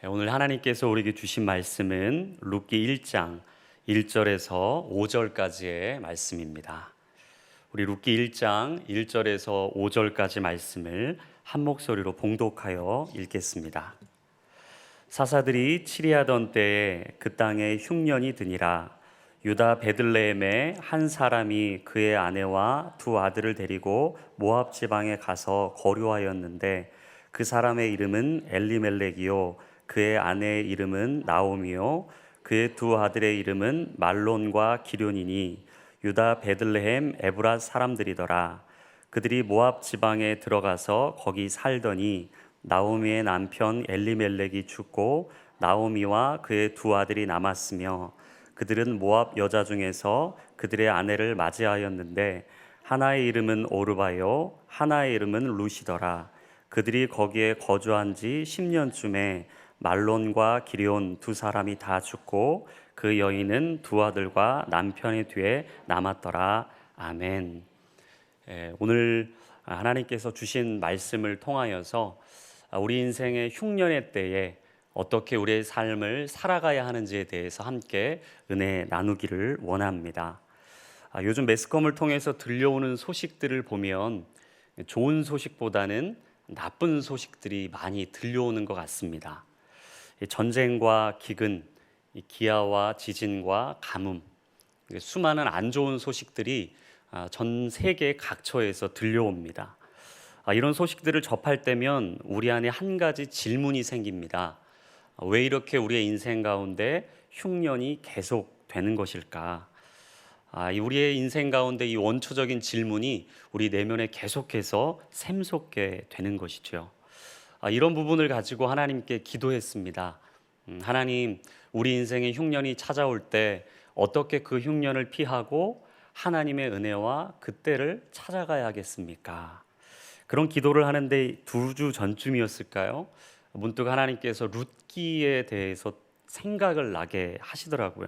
오늘 하나님께서 우리에게 주신 말씀은 룻기 1장 1절에서 5절까지의 말씀입니다. 우리 룻기 1장 1절에서 5절까지 말씀을 한 목소리로 봉독하여 읽겠습니다. 사사들이 치리하던 때에 그 땅에 흉년이 드니라. 유다 베들레헴에 한 사람이 그의 아내와 두 아들을 데리고 모압 지방에 가서 거류하였는데 그 사람의 이름은 엘리멜렉이요 그의 아내의 이름은 나오미요 그의 두 아들의 이름은 말론과 기럐이니 유다 베들레헴 에브라 사람들이더라. 그들이 모압 지방에 들어가서 거기 살더니 나오미의 남편 엘리멜렉이 죽고 나오미와 그의 두 아들이 남았으며 그들은 모압 여자 중에서 그들의 아내를 맞이하였는데 하나의 이름은 오르바요 하나의 이름은 룻이더라. 그들이 거기에 거주한 지 10년쯤에 말론과 기럐 두 사람이 다 죽고 그 여인은 두 아들과 남편의 뒤에 남았더라. 아멘. 오늘 하나님께서 주신 말씀을 통하여서 우리 인생의 흉년의 때에 어떻게 우리의 삶을 살아가야 하는지에 대해서 함께 은혜 나누기를 원합니다. 요즘 매스컴을 통해서 들려오는 소식들을 보면 좋은 소식보다는 나쁜 소식들이 많이 들려오는 것 같습니다. 전쟁과 기근, 기아와 지진과 가뭄, 수많은 안 좋은 소식들이 전 세계 각처에서 들려옵니다. 이런 소식들을 접할 때면 우리 안에 한 가지 질문이 생깁니다. 왜 이렇게 우리의 인생 가운데 흉년이 계속되는 것일까? 우리의 인생 가운데 이 원초적인 질문이 우리 내면에 계속해서 샘솟게 되는 것이죠. 이런 부분을 가지고 하나님께 기도했습니다. 하나님, 우리 인생의 흉년이 찾아올 때 어떻게 그 흉년을 피하고 하나님의 은혜와 그때를 찾아가야겠습니까? 그런 기도를 하는데 2주 전쯤이었을까요? 문득 하나님께서 룻기에 대해서 생각을 나게 하시더라고요.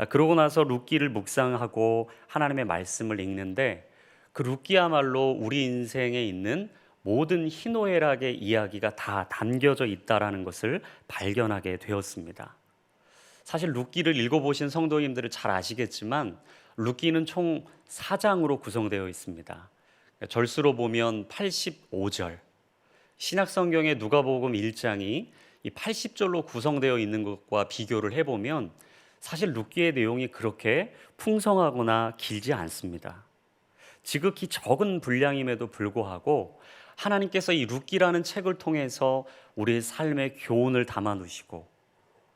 그러고 나서 룻기를 묵상하고 하나님의 말씀을 읽는데 그 룻기야말로 우리 인생에 있는 모든 희노애락의 이야기가 다 담겨져 있다라는 것을 발견하게 되었습니다. 사실 룻기를 읽어보신 성도님들은 잘 아시겠지만 룻기는 총 4장으로 구성되어 있습니다. 절수로 보면 85절, 신약성경의 누가복음 1장이 이 80절로 구성되어 있는 것과 비교를 해보면 사실 룻기의 내용이 그렇게 풍성하거나 길지 않습니다. 지극히 적은 분량임에도 불구하고 하나님께서 이 룻기라는 책을 통해서 우리의 삶의 교훈을 담아 두시고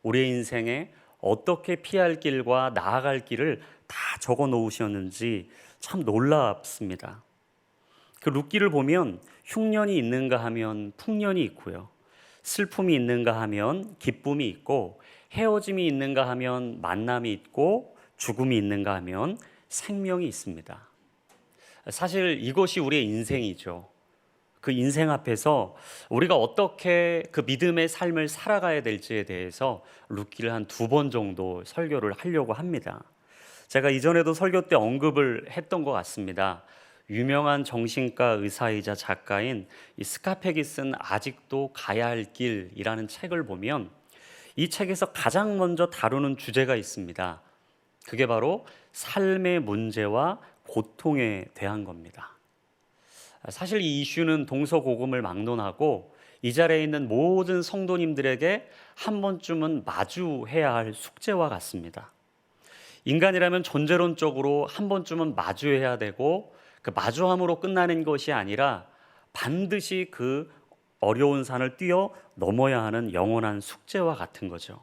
우리의 인생에 어떻게 피할 길과 나아갈 길을 다 적어 놓으셨는지 참 놀랍습니다. 그 룻기를 보면 흉년이 있는가 하면 풍년이 있고요, 슬픔이 있는가 하면 기쁨이 있고, 헤어짐이 있는가 하면 만남이 있고, 죽음이 있는가 하면 생명이 있습니다. 사실 이것이 우리의 인생이죠. 그 인생 앞에서 우리가 어떻게 그 믿음의 삶을 살아가야 될지에 대해서 룻기를 한 2번 정도 설교를 하려고 합니다. 제가 이전에도 설교 때 언급을 했던 것 같습니다. 유명한 정신과 의사이자 작가인 이 스카펙이 쓴 아직도 가야 할 길이라는 책을 보면 이 책에서 가장 먼저 다루는 주제가 있습니다. 그게 바로 삶의 문제와 고통에 대한 겁니다. 사실 이 이슈는 동서고금을 막론하고 이 자리에 있는 모든 성도님들에게 한 번쯤은 마주해야 할 숙제와 같습니다. 인간이라면 존재론적으로 한 번쯤은 마주해야 되고 그 마주함으로 끝나는 것이 아니라 반드시 그 어려운 산을 뛰어 넘어야 하는 영원한 숙제와 같은 거죠.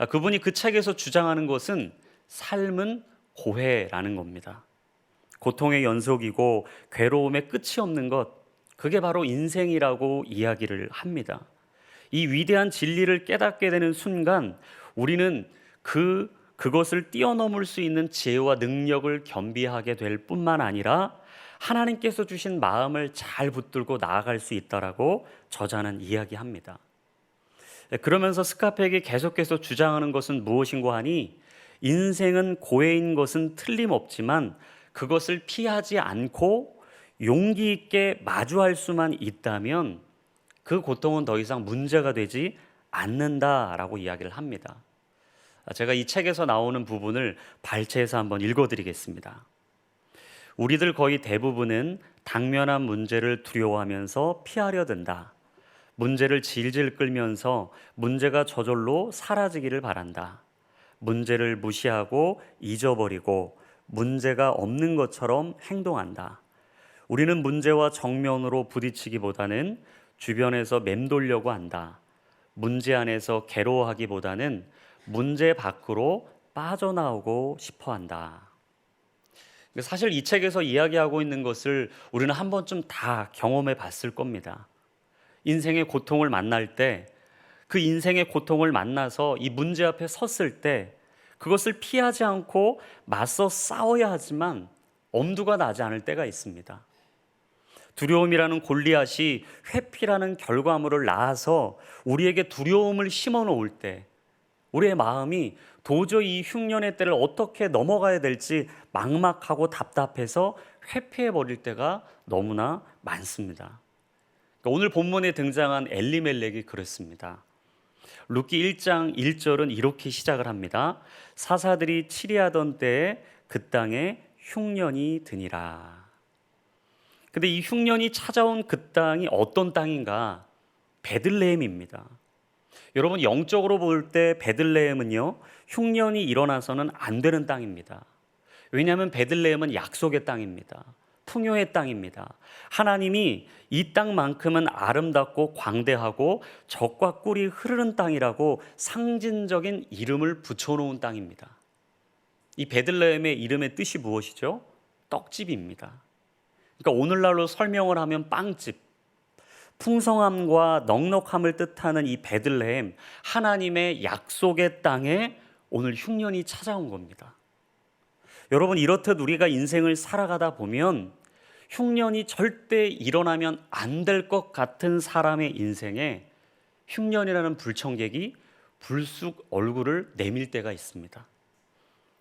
그분이 그 책에서 주장하는 것은 삶은 고해라는 겁니다. 고통의 연속이고 괴로움의 끝이 없는 것, 그게 바로 인생이라고 이야기를 합니다. 이 위대한 진리를 깨닫게 되는 순간 우리는 그것을 뛰어넘을 수 있는 지혜와 능력을 겸비하게 될 뿐만 아니라 하나님께서 주신 마음을 잘 붙들고 나아갈 수 있다라고 저자는 이야기합니다. 그러면서 스카펙이 계속해서 주장하는 것은 무엇인고 하니 인생은 고해인 것은 틀림없지만 그것을 피하지 않고 용기 있게 마주할 수만 있다면 그 고통은 더 이상 문제가 되지 않는다라고 이야기를 합니다. 제가 이 책에서 나오는 부분을 발췌해서 한번 읽어드리겠습니다. 우리들 거의 대부분은 당면한 문제를 두려워하면서 피하려 든다. 문제를 질질 끌면서 문제가 저절로 사라지기를 바란다. 문제를 무시하고 잊어버리고 문제가 없는 것처럼 행동한다. 우리는 문제와 정면으로 부딪히기보다는 주변에서 맴돌려고 한다. 문제 안에서 괴로워하기보다는 문제 밖으로 빠져나오고 싶어 한다. 사실 이 책에서 이야기하고 있는 것을 우리는 한 번쯤 다 경험해 봤을 겁니다. 인생의 고통을 만날 때, 그 인생의 고통을 만나서 이 문제 앞에 섰을 때 그것을 피하지 않고 맞서 싸워야 하지만 엄두가 나지 않을 때가 있습니다. 두려움이라는 골리앗이 회피라는 결과물을 낳아서 우리에게 두려움을 심어 놓을 때 우리의 마음이 도저히 이 흉년의 때를 어떻게 넘어가야 될지 막막하고 답답해서 회피해 버릴 때가 너무나 많습니다. 오늘 본문에 등장한 엘리멜렉이 그렇습니다. 룻기 1장 1절은 이렇게 시작을 합니다. 사사들이 치리하던 때에 그 땅에 흉년이 드니라. 근데 이 흉년이 찾아온 그 땅이 어떤 땅인가? 베들레헴입니다. 여러분, 영적으로 볼 때 베들레헴은요, 흉년이 일어나서는 안 되는 땅입니다. 왜냐하면 베들레헴은 약속의 땅입니다. 풍요의 땅입니다. 하나님이 이 땅만큼은 아름답고 광대하고 젖과 꿀이 흐르는 땅이라고 상징적인 이름을 붙여놓은 땅입니다. 이 베들레헴의 이름의 뜻이 무엇이죠? 떡집입니다. 그러니까 오늘날로 설명을 하면 빵집, 풍성함과 넉넉함을 뜻하는 이 베들레헴, 하나님의 약속의 땅에 오늘 흉년이 찾아온 겁니다. 여러분, 이렇듯 우리가 인생을 살아가다 보면 흉년이 절대 일어나면 안 될 것 같은 사람의 인생에 흉년이라는 불청객이 불쑥 얼굴을 내밀 때가 있습니다.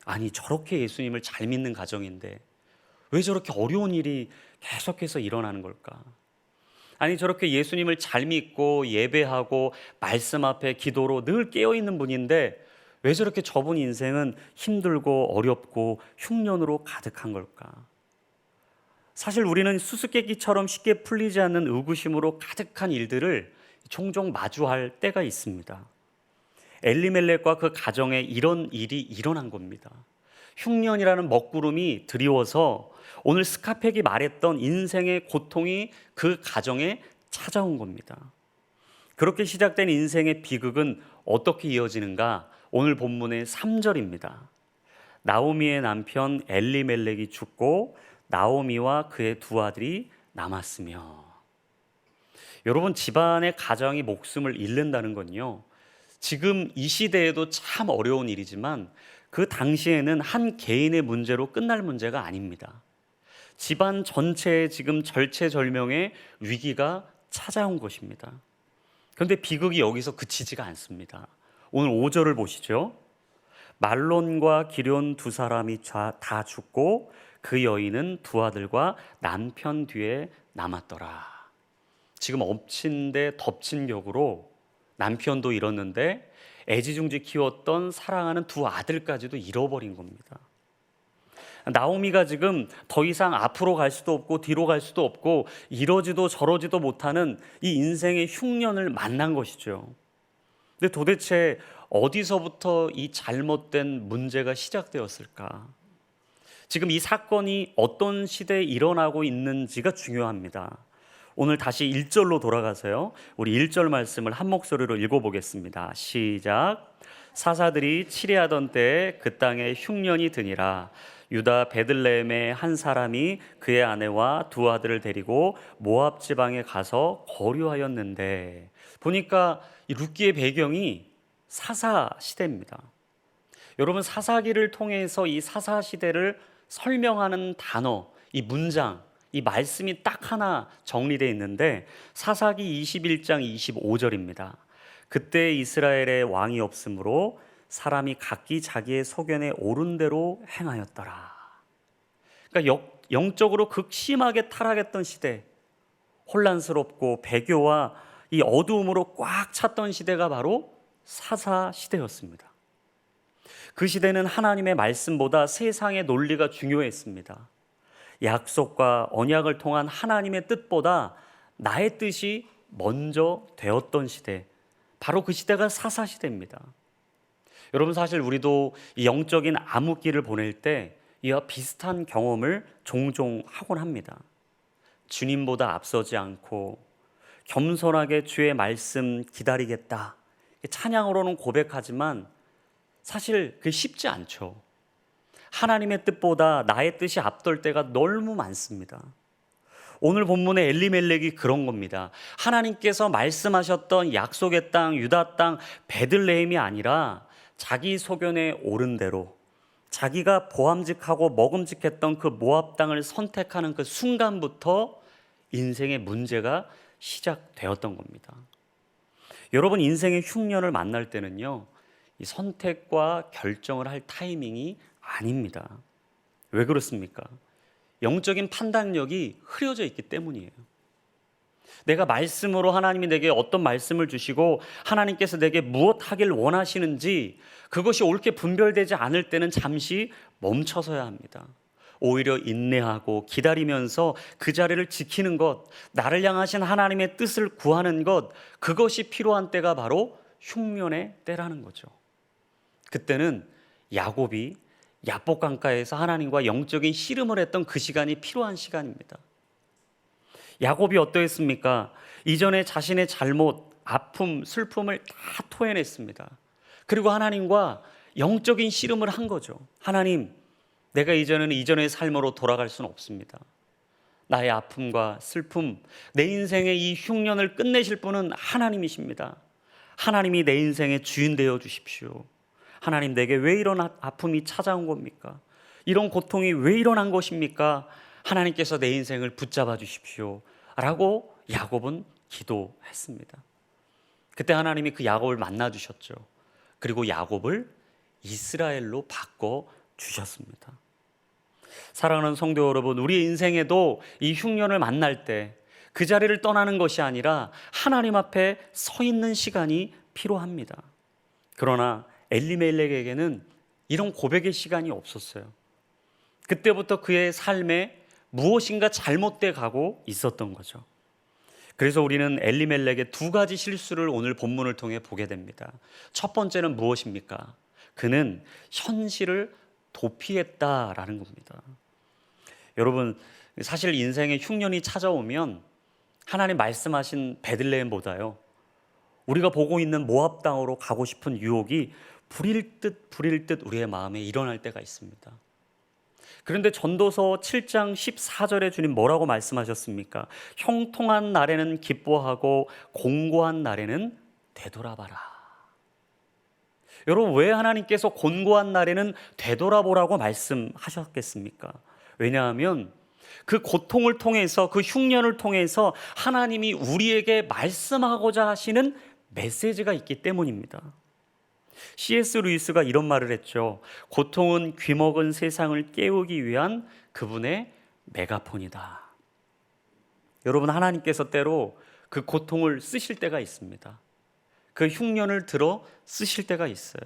아니, 저렇게 예수님을 잘 믿는 가정인데 왜 저렇게 어려운 일이 계속해서 일어나는 걸까? 아니, 저렇게 예수님을 잘 믿고 예배하고 말씀 앞에 기도로 늘 깨어있는 분인데 왜 저렇게 저분 인생은 힘들고 어렵고 흉년으로 가득한 걸까? 사실 우리는 수수께끼처럼 쉽게 풀리지 않는 의구심으로 가득한 일들을 종종 마주할 때가 있습니다. 엘리멜렉과 그 가정에 이런 일이 일어난 겁니다. 흉년이라는 먹구름이 드리워서 오늘 스카펙이 말했던 인생의 고통이 그 가정에 찾아온 겁니다. 그렇게 시작된 인생의 비극은 어떻게 이어지는가? 오늘 본문의 3절입니다. 나오미의 남편 엘리멜렉이 죽고 나오미와 그의 두 아들이 남았으며. 여러분, 집안의 가정이 목숨을 잃는다는 건요, 지금 이 시대에도 참 어려운 일이지만 그 당시에는 한 개인의 문제로 끝날 문제가 아닙니다. 집안 전체에 지금 절체절명의 위기가 찾아온 것입니다. 그런데 비극이 여기서 그치지가 않습니다. 오늘 5절을 보시죠. 말론과 기럨 두 사람이 다 죽고 그 여인은 두 아들과 남편 뒤에 남았더라. 지금 엎친 데 덮친 격으로 남편도 잃었는데 애지중지 키웠던 사랑하는 두 아들까지도 잃어버린 겁니다. 나오미가 지금 더 이상 앞으로 갈 수도 없고 뒤로 갈 수도 없고 이러지도 저러지도 못하는 이 인생의 흉년을 만난 것이죠. 근데 도대체 어디서부터 이 잘못된 문제가 시작되었을까? 지금 이 사건이 어떤 시대에 일어나고 있는지가 중요합니다. 오늘 다시 1절로 돌아가서요, 우리 1절 말씀을 한 목소리로 읽어보겠습니다. 시작. 사사들이 치리하던 때에 그 땅에 흉년이 드니라. 유다 베들레헴의 한 사람이 그의 아내와 두 아들을 데리고 모압 지방에 가서 거류하였는데, 보니까 이 룻기의 배경이 사사 시대입니다. 여러분, 사사기를 통해서 이 사사 시대를 설명하는 단어, 이 문장, 이 말씀이 딱 하나 정리되어 있는데 사사기 21장 25절입니다. 그때 이스라엘에 왕이 없으므로 사람이 각기 자기의 소견에 옳은 대로 행하였더라. 그러니까 영적으로 극심하게 타락했던 시대, 혼란스럽고 배교와 이 어두움으로 꽉 찼던 시대가 바로 사사 시대였습니다. 그 시대는 하나님의 말씀보다 세상의 논리가 중요했습니다. 약속과 언약을 통한 하나님의 뜻보다 나의 뜻이 먼저 되었던 시대, 바로 그 시대가 사사 시대입니다. 여러분, 사실 우리도 이 영적인 암흑기를 보낼 때 이와 비슷한 경험을 종종 하곤 합니다. 주님보다 앞서지 않고 겸손하게 주의 말씀 기다리겠다, 찬양으로는 고백하지만 사실 그게 쉽지 않죠. 하나님의 뜻보다 나의 뜻이 앞돌 때가 너무 많습니다. 오늘 본문의 엘리멜렉이 그런 겁니다. 하나님께서 말씀하셨던 약속의 땅, 유다 땅 베들레헴이 아니라 자기 소견에 오른 대로 자기가 보암직하고 먹음직했던 그 모압 땅을 선택하는 그 순간부터 인생의 문제가 시작되었던 겁니다. 여러분, 인생의 흉년을 만날 때는요, 이 선택과 결정을 할 타이밍이 아닙니다. 왜 그렇습니까? 영적인 판단력이 흐려져 있기 때문이에요. 내가 말씀으로 하나님이 내게 어떤 말씀을 주시고 하나님께서 내게 무엇 하길 원하시는지 그것이 옳게 분별되지 않을 때는 잠시 멈춰서야 합니다. 오히려 인내하고 기다리면서 그 자리를 지키는 것, 나를 향하신 하나님의 뜻을 구하는 것, 그것이 필요한 때가 바로 흉년의 때라는 거죠. 그때는 야곱이 야복 강가에서 하나님과 영적인 씨름을 했던 그 시간이 필요한 시간입니다. 야곱이 어떠했습니까? 이전에 자신의 잘못, 아픔, 슬픔을 다 토해냈습니다. 그리고 하나님과 영적인 씨름을 한 거죠. 하나님, 내가 이제는 이전의 삶으로 돌아갈 수는 없습니다. 나의 아픔과 슬픔, 내 인생의 이 흉년을 끝내실 분은 하나님이십니다. 하나님이 내 인생의 주인 되어 주십시오. 하나님, 내게 왜 이런 아픔이 찾아온 겁니까? 이런 고통이 왜 일어난 것입니까? 하나님께서 내 인생을 붙잡아 주십시오 라고 야곱은 기도했습니다. 그때 하나님이 그 야곱을 만나 주셨죠. 그리고 야곱을 이스라엘로 바꿔 주셨습니다. 사랑하는 성도 여러분, 우리 인생에도 이 흉년을 만날 때 그 자리를 떠나는 것이 아니라 하나님 앞에 서 있는 시간이 필요합니다. 그러나 엘리멜렉에게는 이런 고백의 시간이 없었어요. 그때부터 그의 삶에 무엇인가 잘못돼 가고 있었던 거죠. 그래서 우리는 엘리멜렉의 두 가지 실수를 오늘 본문을 통해 보게 됩니다. 첫 번째는 무엇입니까? 그는 현실을 도피했다라는 겁니다. 여러분, 사실 인생의 흉년이 찾아오면 하나님 말씀하신 베들레헴보다요, 우리가 보고 있는 모압 땅으로 가고 싶은 유혹이 불일 듯 우리의 마음에 일어날 때가 있습니다. 그런데 전도서 7장 14절에 주님 뭐라고 말씀하셨습니까? 형통한 날에는 기뻐하고 공고한 날에는 되돌아봐라. 여러분, 왜 하나님께서 곤고한 날에는 되돌아보라고 말씀하셨겠습니까? 왜냐하면 그 고통을 통해서, 그 흉년을 통해서 하나님이 우리에게 말씀하고자 하시는 메시지가 있기 때문입니다. C.S. 루이스가 이런 말을 했죠. 고통은 귀먹은 세상을 깨우기 위한 그분의 메가폰이다. 여러분, 하나님께서 때로 그 고통을 쓰실 때가 있습니다. 그 흉년을 들어 쓰실 때가 있어요.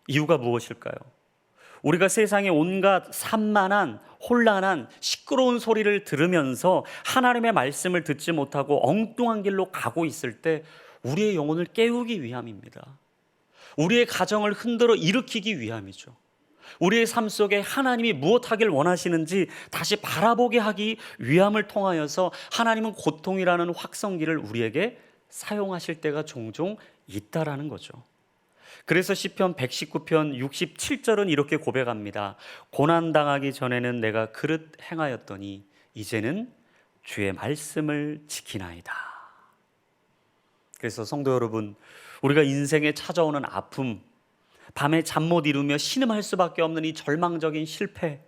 이유가 무엇일까요? 우리가 세상의 온갖 산만한, 혼란한, 시끄러운 소리를 들으면서 하나님의 말씀을 듣지 못하고 엉뚱한 길로 가고 있을 때 우리의 영혼을 깨우기 위함입니다. 우리의 가정을 흔들어 일으키기 위함이죠. 우리의 삶 속에 하나님이 무엇하길 원하시는지 다시 바라보게 하기 위함을 통하여서 하나님은 고통이라는 확성기를 우리에게 사용하실 때가 종종 있다라는 거죠. 그래서 시편 119편 67절은 이렇게 고백합니다. 고난당하기 전에는 내가 그릇 행하였더니 이제는 주의 말씀을 지키나이다. 그래서 성도 여러분, 우리가 인생에 찾아오는 아픔, 밤에 잠 못 이루며 신음할 수밖에 없는 이 절망적인 실패,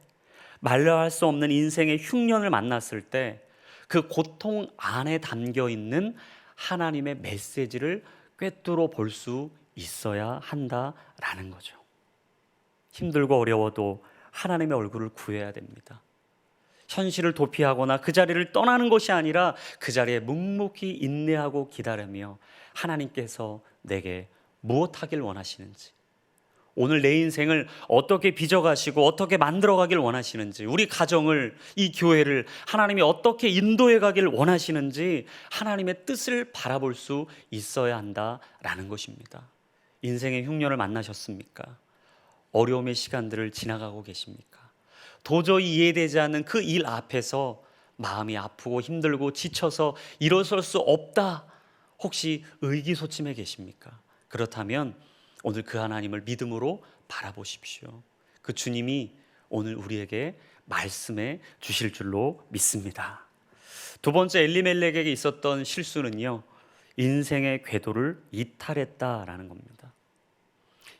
말려할 수 없는 인생의 흉년을 만났을 때 그 고통 안에 담겨 있는 하나님의 메시지를 꿰뚫어 볼 수 있어야 한다라는 거죠. 힘들고 어려워도 하나님의 얼굴을 구해야 됩니다. 현실을 도피하거나 그 자리를 떠나는 것이 아니라 그 자리에 묵묵히 인내하고 기다리며 하나님께서 내게 무엇하길 원하시는지, 오늘 내 인생을 어떻게 빚어가시고 어떻게 만들어가길 원하시는지, 우리 가정을, 이 교회를 하나님이 어떻게 인도해 가길 원하시는지 하나님의 뜻을 바라볼 수 있어야 한다라는 것입니다. 인생의 흉년을 만나셨습니까? 어려움의 시간들을 지나가고 계십니까? 도저히 이해되지 않는 그 일 앞에서 마음이 아프고 힘들고 지쳐서 일어설 수 없다, 혹시 의기소침해 계십니까? 그렇다면 오늘 그 하나님을 믿음으로 바라보십시오. 그 주님이 오늘 우리에게 말씀해 주실 줄로 믿습니다. 두 번째, 엘리멜렉에게 있었던 실수는요, 인생의 궤도를 이탈했다라는 겁니다.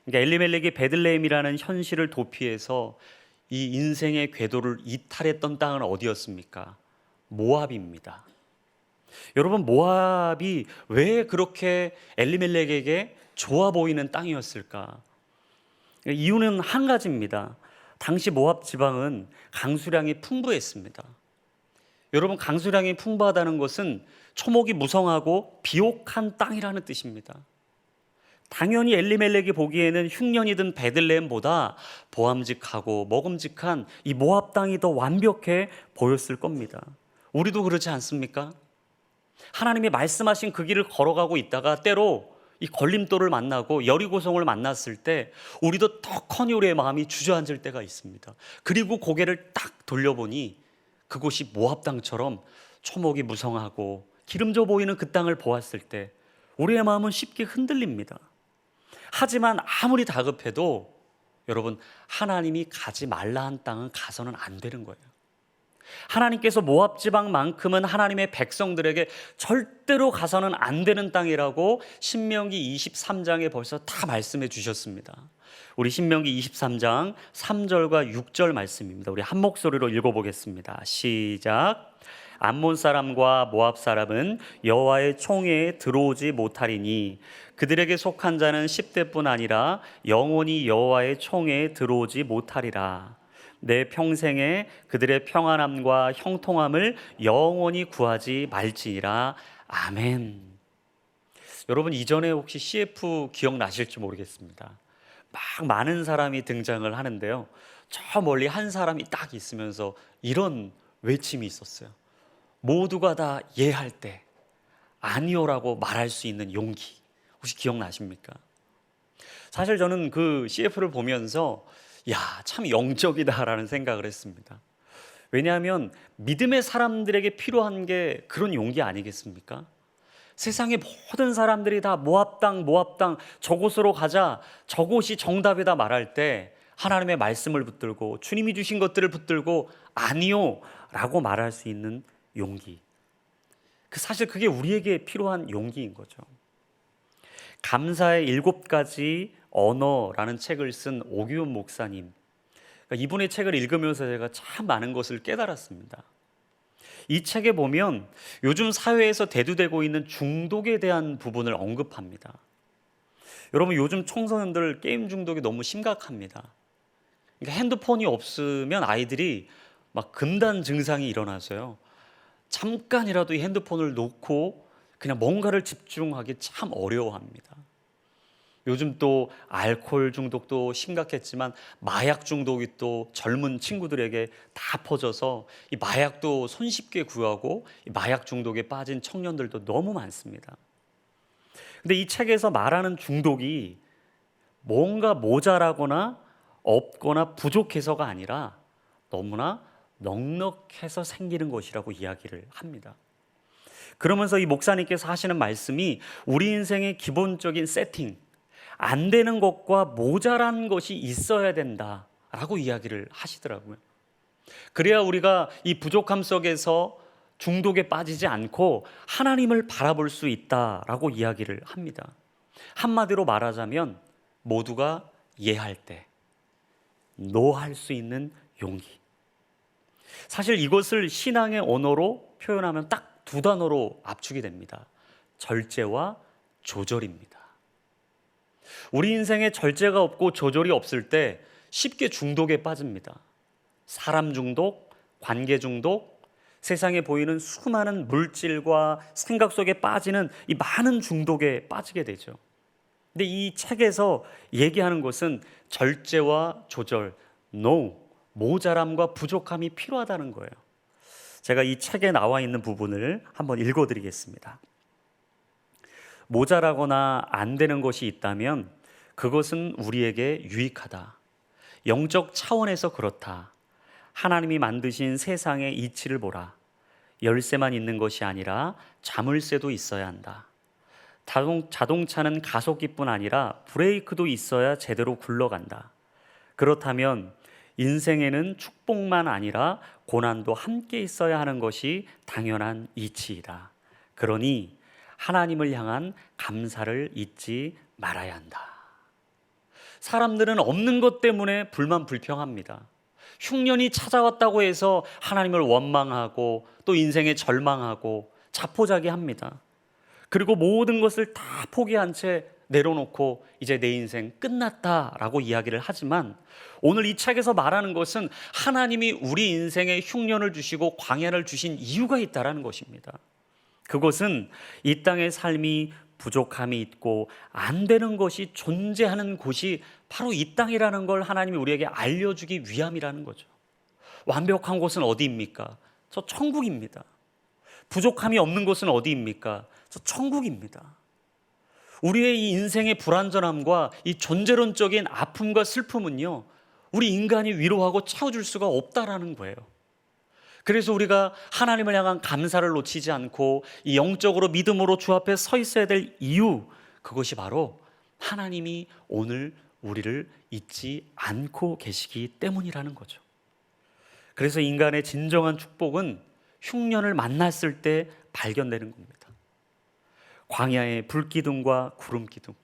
그러니까 엘리멜렉이 베들레헴이라는 현실을 도피해서 이 인생의 궤도를 이탈했던 땅은 어디였습니까? 모압입니다. 여러분, 모압이 왜 그렇게 엘리멜렉에게 좋아 보이는 땅이었을까? 이유는 한 가지입니다. 당시 모압 지방은 강수량이 풍부했습니다. 여러분, 강수량이 풍부하다는 것은 초목이 무성하고 비옥한 땅이라는 뜻입니다. 당연히 엘리멜렉이 보기에는 흉년이든 베들레헴보다 보암직하고 먹음직한 이 모압 땅이 더 완벽해 보였을 겁니다. 우리도 그렇지 않습니까? 하나님이 말씀하신 그 길을 걸어가고 있다가 때로 이 걸림돌을 만나고 여리고성을 만났을 때 우리도 턱하니 우리의 마음이 주저앉을 때가 있습니다. 그리고 고개를 딱 돌려보니 그곳이 모압 땅처럼 초목이 무성하고 기름져 보이는 그 땅을 보았을 때 우리의 마음은 쉽게 흔들립니다. 하지만 아무리 다급해도 여러분, 하나님이 가지 말라 한 땅은 가서는 안 되는 거예요. 하나님께서 모압 지방만큼은 하나님의 백성들에게 절대로 가서는 안 되는 땅이라고 신명기 23장에 벌써 다 말씀해 주셨습니다. 우리 신명기 23장 3절과 6절 말씀입니다. 우리 한 목소리로 읽어보겠습니다. 시작. 암몬 사람과 모압 사람은 여호와의 총회에 들어오지 못하리니 그들에게 속한 자는 10대뿐 아니라 영원히 여호와의 총회에 들어오지 못하리라. 내 평생에 그들의 평안함과 형통함을 영원히 구하지 말지니라. 아멘. 여러분, 이전에 혹시 CF 기억나실지 모르겠습니다. 막 많은 사람이 등장을 하는데요, 저 멀리 한 사람이 딱 있으면서 이런 외침이 있었어요. 모두가 다 예할 때 아니오라고 말할 수 있는 용기. 혹시 기억나십니까? 사실 저는 그 CF를 보면서 참 영적이다라는 생각을 했습니다. 왜냐하면 믿음의 사람들에게 필요한 게 그런 용기 아니겠습니까? 세상의 모든 사람들이 다 모압 땅 저곳으로 가자, 저곳이 정답이다 말할 때 하나님의 말씀을 붙들고 주님이 주신 것들을 붙들고 아니요 라고 말할 수 있는 용기. 사실 그게 우리에게 필요한 용기인 거죠. 감사의 7가지 언어라는 책을 쓴 오규훈 목사님, 이분의 책을 읽으면서 제가 참 많은 것을 깨달았습니다. 이 책에 보면 요즘 사회에서 대두되고 있는 중독에 대한 부분을 언급합니다. 여러분, 요즘 청소년들 게임 중독이 너무 심각합니다. 그러니까 핸드폰이 없으면 아이들이 막 금단 증상이 일어나서요, 잠깐이라도 이 핸드폰을 놓고 그냥 뭔가를 집중하기 참 어려워합니다. 요즘 또 알코올 중독도 심각했지만 마약 중독이 또 젊은 친구들에게 다 퍼져서 이 마약도 손쉽게 구하고 이 마약 중독에 빠진 청년들도 너무 많습니다. 근데 이 책에서 말하는 중독이 뭔가 모자라거나 없거나 부족해서가 아니라 너무나 넉넉해서 생기는 것이라고 이야기를 합니다. 그러면서 이 목사님께서 하시는 말씀이 우리 인생의 기본적인 세팅, 안 되는 것과 모자란 것이 있어야 된다라고 이야기를 하시더라고요. 그래야 우리가 이 부족함 속에서 중독에 빠지지 않고 하나님을 바라볼 수 있다라고 이야기를 합니다. 한마디로 말하자면 모두가 예할 때 노할 수 있는 용기. 사실 이것을 신앙의 언어로 표현하면 딱 2단어로 압축이 됩니다. 절제와 조절입니다. 우리 인생에 절제가 없고 조절이 없을 때 쉽게 중독에 빠집니다. 사람 중독, 관계 중독, 세상에 보이는 수많은 물질과 생각 속에 빠지는 이 많은 중독에 빠지게 되죠. 근데 이 책에서 얘기하는 것은 절제와 조절, no, 모자람과 부족함이 필요하다는 거예요. 제가 이 책에 나와 있는 부분을 한번 읽어드리겠습니다. 모자라거나 안 되는 것이 있다면 그것은 우리에게 유익하다. 영적 차원에서 그렇다. 하나님이 만드신 세상의 이치를 보라. 열쇠만 있는 것이 아니라 자물쇠도 있어야 한다. 자동차는 가속기뿐 아니라 브레이크도 있어야 제대로 굴러간다. 그렇다면 인생에는 축복만 아니라 고난도 함께 있어야 하는 것이 당연한 이치이다. 그러니 하나님을 향한 감사를 잊지 말아야 한다. 사람들은 없는 것 때문에 불만불평합니다. 흉년이 찾아왔다고 해서 하나님을 원망하고 또 인생에 절망하고 자포자기합니다. 그리고 모든 것을 다 포기한 채 내려놓고 이제 내 인생 끝났다라고 이야기를 하지만 오늘 이 책에서 말하는 것은 하나님이 우리 인생에 흉년을 주시고 광야를 주신 이유가 있다라는 것입니다. 그것은 이 땅의 삶이 부족함이 있고 안 되는 것이 존재하는 곳이 바로 이 땅이라는 걸 하나님이 우리에게 알려주기 위함이라는 거죠. 완벽한 곳은 어디입니까? 저 천국입니다. 부족함이 없는 곳은 어디입니까? 저 천국입니다. 우리의 이 인생의 불완전함과 이 존재론적인 아픔과 슬픔은요, 우리 인간이 위로하고 채워줄 수가 없다라는 거예요. 그래서 우리가 하나님을 향한 감사를 놓치지 않고 이 영적으로 믿음으로 주 앞에 서 있어야 될 이유, 그것이 바로 하나님이 오늘 우리를 잊지 않고 계시기 때문이라는 거죠. 그래서 인간의 진정한 축복은 흉년을 만났을 때 발견되는 겁니다. 광야의 불기둥과 구름기둥,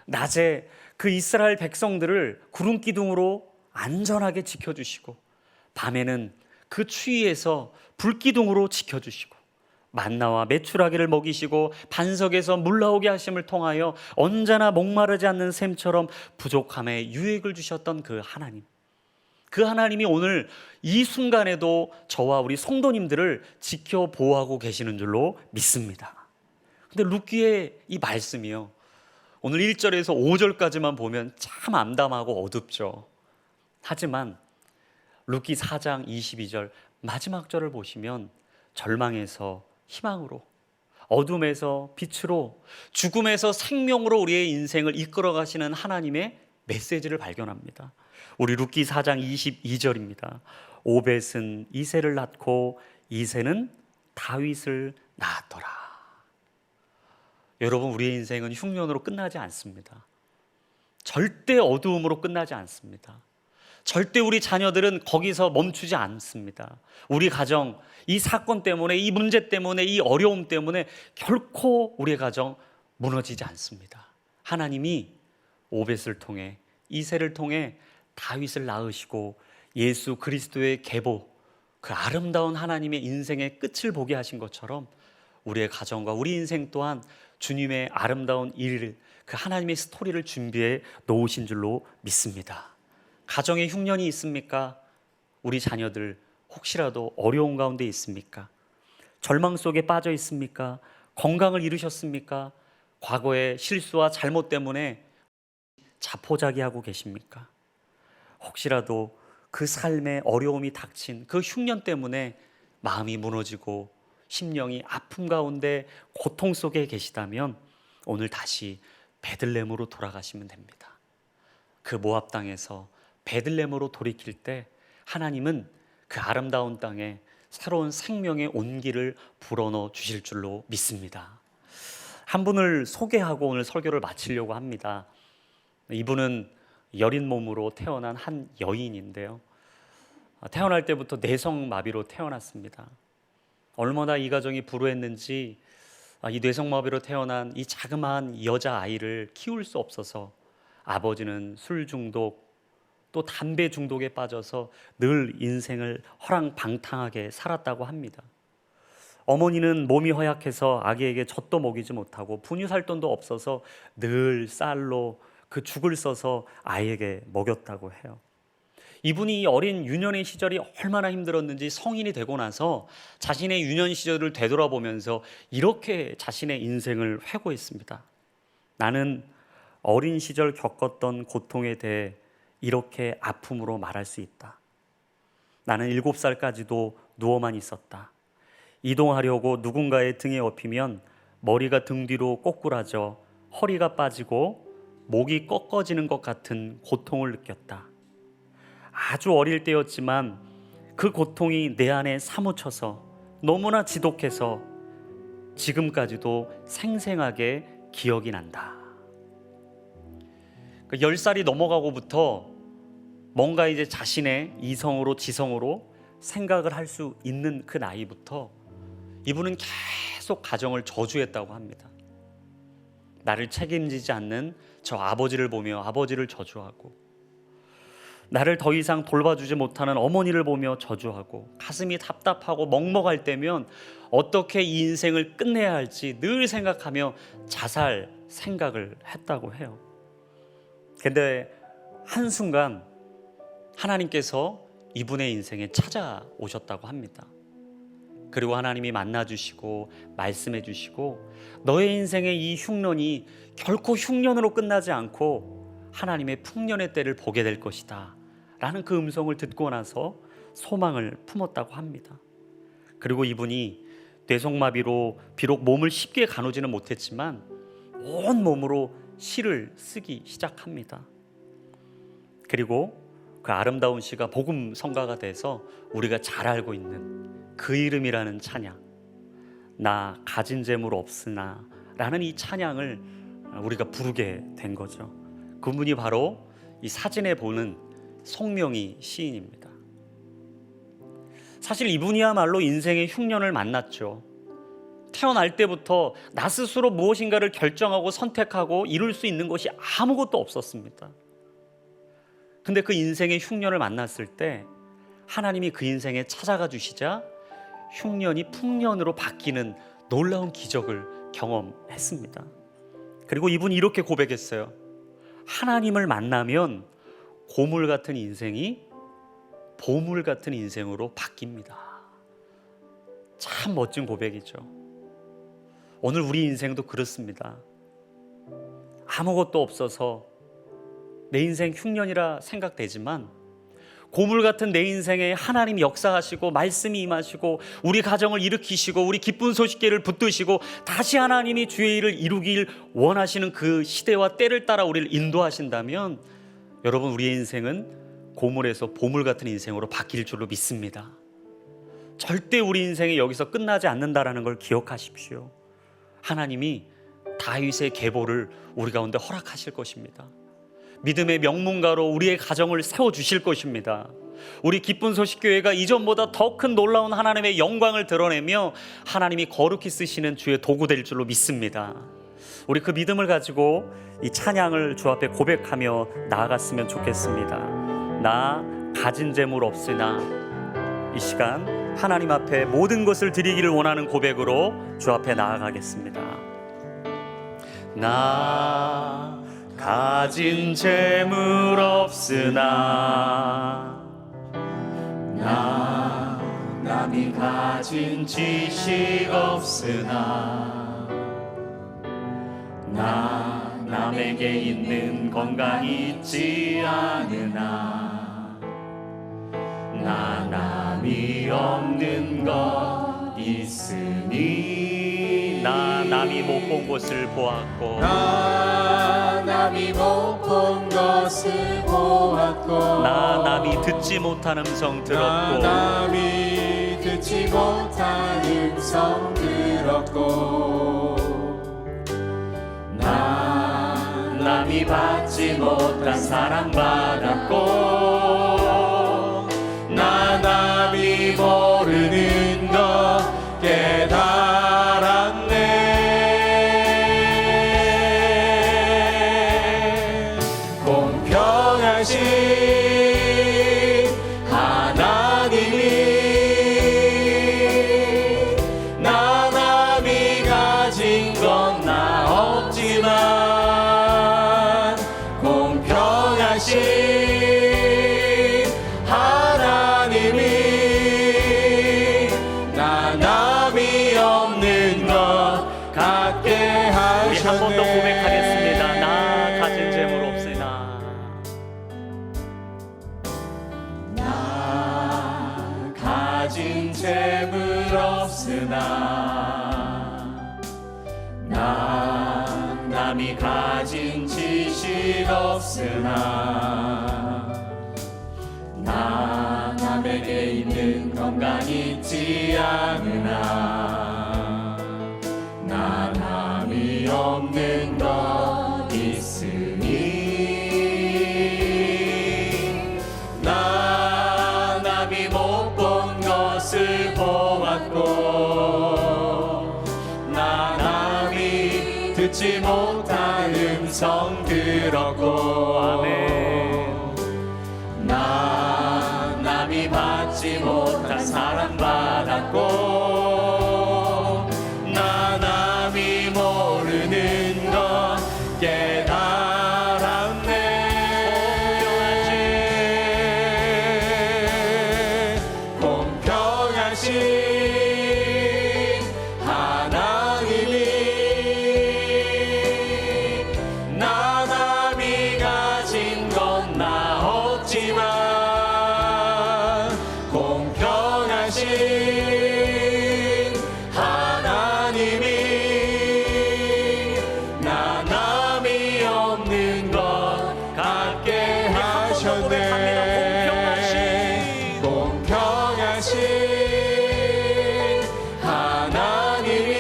낮에 그 이스라엘 백성들을 구름기둥으로 안전하게 지켜주시고 밤에는 그 추위에서 불기둥으로 지켜주시고 만나와 메추라기를 먹이시고 반석에서 물 나오게 하심을 통하여 언제나 목마르지 않는 샘처럼 부족함에 유익을 주셨던 그 하나님, 그 하나님이 오늘 이 순간에도 저와 우리 성도님들을 지켜 보호하고 계시는 줄로 믿습니다. 근데 룻기의 이 말씀이요, 오늘 1절에서 5절까지만 보면 참 암담하고 어둡죠. 하지만 룻기 4장 22절 마지막 절을 보시면 절망에서 희망으로, 어둠에서 빛으로, 죽음에서 생명으로 우리의 인생을 이끌어 가시는 하나님의 메시지를 발견합니다. 우리 룻기 4장 22절입니다. 오벳은 이새를 낳고 이새는 다윗을 낳았더라. 여러분, 우리의 인생은 흉년으로 끝나지 않습니다. 절대 어두움으로 끝나지 않습니다. 절대 우리 자녀들은 거기서 멈추지 않습니다. 우리 가정, 이 사건 때문에, 이 문제 때문에, 이 어려움 때문에 결코 우리의 가정 무너지지 않습니다. 하나님이 오벳을 통해, 이새를 통해 다윗을 낳으시고 예수 그리스도의 계보, 그 아름다운 하나님의 인생의 끝을 보게 하신 것처럼 우리의 가정과 우리 인생 또한 주님의 아름다운 일, 그 하나님의 스토리를 준비해 놓으신 줄로 믿습니다. 가정에 흉년이 있습니까? 우리 자녀들 혹시라도 어려운 가운데 있습니까? 절망 속에 빠져 있습니까? 건강을 잃으셨습니까? 과거의 실수와 잘못 때문에 자포자기하고 계십니까? 혹시라도 그 삶에 어려움이 닥친 그 흉년 때문에 마음이 무너지고 심령이 아픔 가운데 고통 속에 계시다면 오늘 다시 베들레헴으로 돌아가시면 됩니다. 그 모압 땅에서 베들레헴으로 돌이킬 때 하나님은 그 아름다운 땅에 새로운 생명의 온기를 불어넣어 주실 줄로 믿습니다. 한 분을 소개하고 오늘 설교를 마치려고 합니다. 이분은 여린 몸으로 태어난 한 여인인데요, 태어날 때부터 뇌성마비로 태어났습니다. 얼마나 이 가정이 불우했는지 이 뇌성마비로 태어난 이 자그마한 여자아이를 키울 수 없어서 아버지는 술 중독 또 담배 중독에 빠져서 늘 인생을 허랑방탕하게 살았다고 합니다. 어머니는 몸이 허약해서 아기에게 젖도 먹이지 못하고 분유 살 돈도 없어서 늘 쌀로 그 죽을 써서 아이에게 먹였다고 해요. 이분이 어린 유년의 시절이 얼마나 힘들었는지 성인이 되고 나서 자신의 유년 시절을 되돌아보면서 이렇게 자신의 인생을 회고했습니다. 나는 어린 시절 겪었던 고통에 대해 이렇게 아픔으로 말할 수 있다. 나는 7살까지도 누워만 있었다. 이동하려고 누군가의 등에 업히면 머리가 등 뒤로 꼬꾸라져 허리가 빠지고 목이 꺾어지는 것 같은 고통을 느꼈다. 아주 어릴 때였지만 그 고통이 내 안에 사무쳐서 너무나 지독해서 지금까지도 생생하게 기억이 난다. 10살이 넘어가고부터 뭔가 이제 자신의 이성으로 지성으로 생각을 할 수 있는 그 나이부터 이분은 계속 가정을 저주했다고 합니다. 나를 책임지지 않는 저 아버지를 보며 아버지를 저주하고, 나를 더 이상 돌봐주지 못하는 어머니를 보며 저주하고, 가슴이 답답하고 먹먹할 때면 어떻게 이 인생을 끝내야 할지 늘 생각하며 자살 생각을 했다고 해요. 근데 한순간 하나님께서 이분의 인생에 찾아오셨다고 합니다. 그리고 하나님이 만나주시고 말씀해주시고, 너의 인생의 이 흉년이 결코 흉년으로 끝나지 않고 하나님의 풍년의 때를 보게 될 것이다 라는 그 음성을 듣고 나서 소망을 품었다고 합니다. 그리고 이분이 뇌성마비로 비록 몸을 쉽게 가누지는 못했지만 온 몸으로 시를 쓰기 시작합니다. 그리고 그 아름다운 시가 복음 성가가 돼서 우리가 잘 알고 있는 그 이름이라는 찬양, 나 가진 재물 없으나 라는 이 찬양을 우리가 부르게 된 거죠. 그분이 바로 이 사진에 보는 송명희 시인입니다. 사실 이분이야말로 인생의 흉년을 만났죠. 태어날 때부터 나 스스로 무엇인가를 결정하고 선택하고 이룰 수 있는 것이 아무것도 없었습니다. 근데 그 인생의 흉년을 만났을 때 하나님이 그 인생에 찾아가 주시자 흉년이 풍년으로 바뀌는 놀라운 기적을 경험했습니다. 그리고 이분이 이렇게 고백했어요. 하나님을 만나면 고물 같은 인생이 보물 같은 인생으로 바뀝니다. 참 멋진 고백이죠. 오늘 우리 인생도 그렇습니다. 아무것도 없어서 내 인생 흉년이라 생각되지만 고물 같은 내 인생에 하나님 역사하시고 말씀이 임하시고 우리 가정을 일으키시고 우리 기쁜 소식계를 붙드시고 다시 하나님이 주의 일을 이루길 원하시는 그 시대와 때를 따라 우리를 인도하신다면 여러분, 우리의 인생은 고물에서 보물 같은 인생으로 바뀔 줄로 믿습니다. 절대 우리 인생이 여기서 끝나지 않는다라는 걸 기억하십시오. 하나님이 다윗의 계보를 우리 가운데 허락하실 것입니다. 믿음의 명문가로 우리의 가정을 세워주실 것입니다. 우리 기쁜 소식교회가 이전보다 더 큰 놀라운 하나님의 영광을 드러내며 하나님이 거룩히 쓰시는 주의 도구 될 줄로 믿습니다. 우리 그 믿음을 가지고 이 찬양을 주 앞에 고백하며 나아갔으면 좋겠습니다. 나 가진 재물 없으나, 이 시간 하나님 앞에 모든 것을 드리기를 원하는 고백으로 주 앞에 나아가겠습니다. 나 가진 재물 없으나, 나 남이 가진 지식 없으나, 나 남에게 있는 건강 있지 않으나, 나 남이 없는 것 있으니, 나 남이 못 본 곳을 보았고, 나 남이 못 본 것을 보았고, 나 남이 듣지 못한 음성 들었고, 나 남이 듣지 못한 음성 들었고, 나 남이 받지 못한 사랑 받았고, 나 남이 모르는 것 깨달았네. 공평하신 하나님이 나 남이 가진 건 나 없지만, 공평하신 없으나 난 남이 가진 지식 없으나 나 남에게 있는 건강 있지 않으나 나 남이 없는 것 있으니 나 남이 못 본 것을 보았고 나 남이 듣지 못한 음성 들었고 아멘. 나 남이 받지 못한 사랑 받았고 나 남이 모르는 것 깨달았네. 공평하신 하나님이 나 남이 가진 건 나 없지만 공평하신 하나님이 나 남이 없는 것 같게 하셨네. 공평하신 하나님이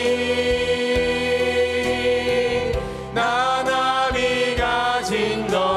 나 남이 가진 것